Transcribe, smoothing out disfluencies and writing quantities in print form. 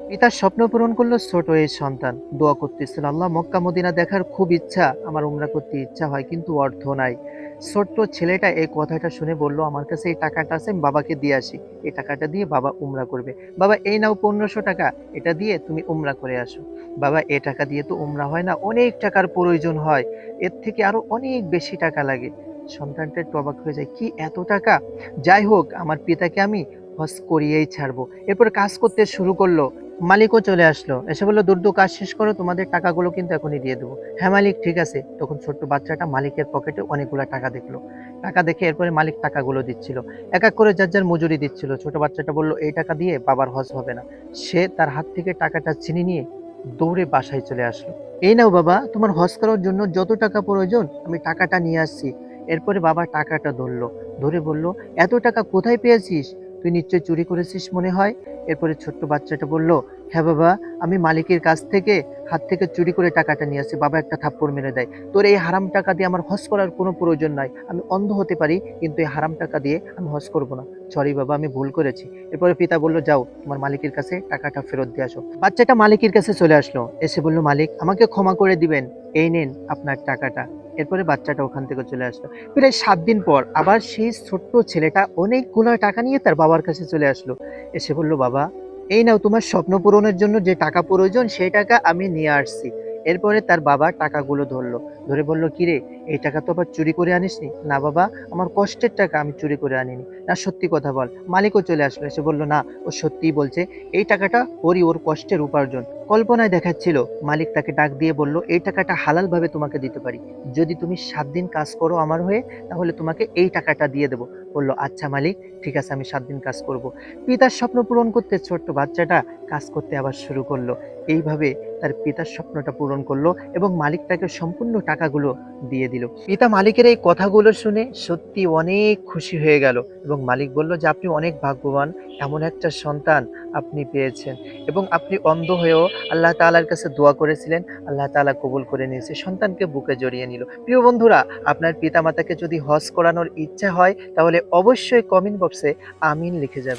পিতার স্বপ্ন পূরণ করলো ছোট এই সন্তান। দোয়া করতেছিল, আল্লাহ মক্কা মদিনা দেখার খুব ইচ্ছা, আমার উমরা করতে ইচ্ছা হয় কিন্তু অর্থ নাই। ছোট্ট ছেলেটা এই কথাটা শুনে বলল, আমার কাছে এই টাকাটা আছে, আমি বাবাকে দিয়ে আসি। এই টাকাটা দিয়ে বাবা উমরা করবে। বাবা এই নাও 1500 টাকা, এটা দিয়ে তুমি উমরা করে আসো। বাবা এ টাকা দিয়ে তো উমরা হয় না, অনেক টাকার প্রয়োজন হয়, এর থেকে আরো অনেক বেশি টাকা লাগে। সন্তানটা একটু অবাক হয়ে যায়, কি এত টাকা? যাই হোক, আমার পিতাকে আমি হজ করিয়েই ছাড়বো। এরপর কাজ করতে শুরু করলো। মালিকও চলে আসলো। এসে বলল, "দ্রুত কাজ শেষ করো, তোমাদের টাকাগুলো কিন্তু এখনই দিয়ে দেবো।" "হ্যাঁ মালিক, ঠিক আছে।" তখন ছোট্ট বাচ্চাটা মালিকের পকেটে অনেকগুলা টাকা দেখলো। টাকা দেখে এরপরে মালিক টাকাগুলো দিচ্ছিল। এক, এক করে যার, যার মজুরি দিচ্ছিল। ছোট বাচ্চাটা বলল, "এই টাকা দিয়ে বাবার হজ হবে না।" সে তার হাত থেকে টাকাটা ছিনিয়ে নিয়ে দৌড়ে বাসায় চলে আসলো। "এই নাও বাবা, তোমার হজ করার জন্য যত টাকা প্রয়োজন আমি টাকাটা নিয়ে আসছি।" এরপরে বাবা টাকাটা ধরলো। ধরে বলল, "এত টাকা কোথায় পেয়েছিস? তুই নিশ্চয়ই চুরি করেছিস মনে হয়?" এরপরে ছোট্ট বাচ্চাটা বলল, "হ্যাঁ বাবা, আমি মালিকের কাছ থেকে হাত থেকে চুরি করে টাকাটা নিয়ে আসছি।" বাবা একটা থাপ্পড় মেরে দেয়। "তোর এই হারাম টাকা দিয়ে আমার হজ করার কোনো প্রয়োজন নাই। আমি অন্ধ হতে পারি কিন্তু এই হারাম টাকা দিয়ে আমি হজ করব না। সরি বাবা, আমি ভুল করেছি।" এরপরে পিতা বলল, "যাও, তোমার মালিকের কাছে টাকাটা ফেরত দিয়ে আসো।" বাচ্চাটা মালিকের কাছে চলে আসলো। এসে বলল, "মালিক, আমাকে ক্ষমা করে দিবেন। এই নিন আপনার টাকাটা।" এরপরে বাচ্চাটা ওখান থেকে চলে আসলো। প্রায় ৭ দিন পর আবার সেই ছোট্ট ছেলেটা অনেকগুলা টাকা নিয়ে তার বাবার কাছে চলে আসলো। এসে বলল, "বাবা, এই নাও তোমার স্বপ্ন পূরণের জন্য যে টাকা প্রয়োজন সেই টাকা আমি নিয়ে আসছি।" এরপরে তার বাবা টাকাগুলো ধরলো। ধরে বলল, "কিরে, এই টাকা তো আবার চুরি করে আনিসনি?" "না বাবা, আমার কষ্টের টাকা, আমি চুরি করে আনিনি।" "না, সত্যি কথা বল।" মালিকও চলে আসলো। এসে বলল, "না, ও সত্যিই বলছে। এই টাকাটা ওরই, ওর কষ্টের উপার্জন।" কল্পনায় দেখাচ্ছিল। মালিক তাকে ডাক দিয়ে বলল, "এই টাকাটা হালালভাবে তোমাকে দিতে পারি। যদি তুমি ৭ দিন কাজ করো আমার হয়ে, তাহলে তোমাকে এই টাকাটা দিয়ে দেব।" বলল, "আচ্ছা মালিক, ঠিক আছে, আমি ৭ দিন কাজ করব।" পিতার স্বপ্ন পূরণ করতে ছোট্ট বাচ্চাটা কাজ করতে আবার শুরু করলো। এইভাবে তার পিতার স্বপ্নটা পূরণ করলো এবং মালিক তাকে সম্পূর্ণ টাকাগুলো দিয়ে দিল। পিতা মালিকের এই কথাগুলো শুনে সত্যি অনেক খুশি হয়ে গেল এবং মালিক বলল যে, "আপনি অনেক ভাগ্যবান, এমন একটা সন্তান আপনি পেয়েছেন এবং আপনি অন্ধ হয়েও আল্লাহ তাআলার কাছে দোয়া করেছিলেন, আল্লাহ তাআলা কবুল করে নিয়েছে।" সন্তানকে বুকে জড়িয়ে নিল। প্রিয় বন্ধুরা, আপনার পিতামাতাকে যদি হজ করানোর ইচ্ছা হয় তাহলে অবশ্যই কমেন্ট বক্সে আমিন লিখে যাবেন।